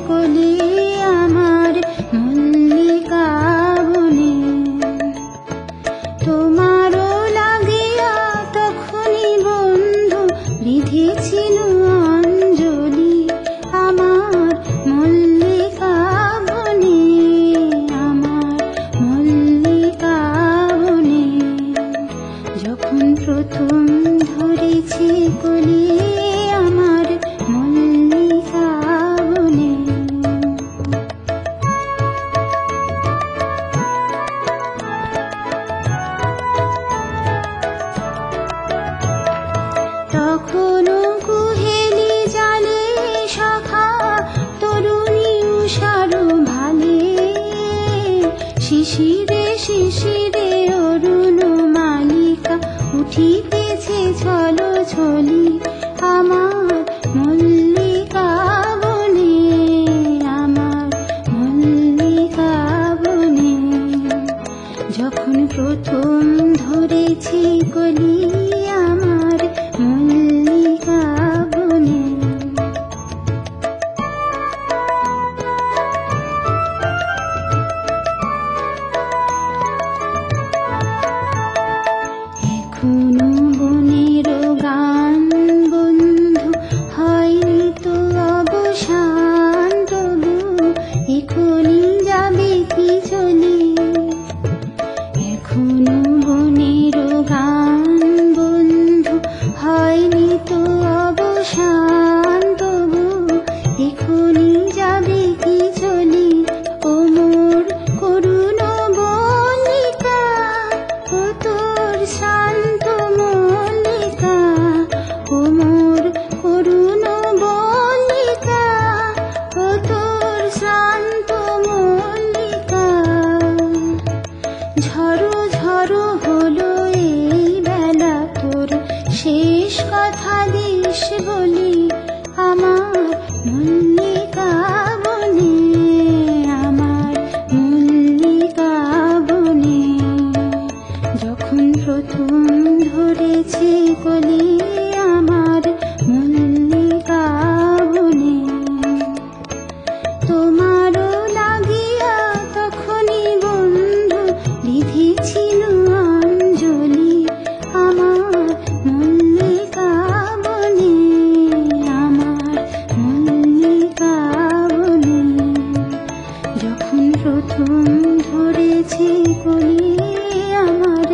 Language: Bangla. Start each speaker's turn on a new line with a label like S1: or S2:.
S1: কলি আমার মল্লিকা বনে। তোমারও লাগিয়া তখনই বন্ধু বিধেছিল অঞ্জলি আমার মল্লিকা বনে, আমার মল্লিকা বনে। যখন প্রথম ধরেছি কলি আমার মল্লিকা বনে। তখনও কুহেলি জালে শাখা তরুণী উষার ভালে, শিশিরে শিশিরে অরুণ মালিকা উঠিতেছে ছলো ছলি আমার মল্লিকা বনে, আমার মল্লিকা বনে। যখন প্রথম ধরেছি কলি আমার মল্লিকা বনে। এখনো বনের গান বন্ধু হয়নি তো অবসান, তবু এখনই যাবে কি চলে। এখনো বনের গান বন্ধু হয়নি তো অবসান, তবু এখনই যাবে কি চলে। ও মোর করুণ মল্লিকা, ও তোর শান্ত মল্লিকা, ও মোর করুণ মল্লিকা, ও তোর শান্ত মল্লিকা। ঝড়ো ঝড়ো হলো এই বেলা তোর শেষ কথা দিস বলি আমার মল্লিকা বনে, আমার মল্লিকা বনে। যখন প্রথম ধরেছি কলি আমার মল্লিকা বনে। তোমারও লাগিয়া তখনই বন্ধু বিধেছিল অঞ্জলি আমার মল্লিকা বনে, আমার মল্লিকা বনে। যখন প্রথম ধরেছি কলি আমার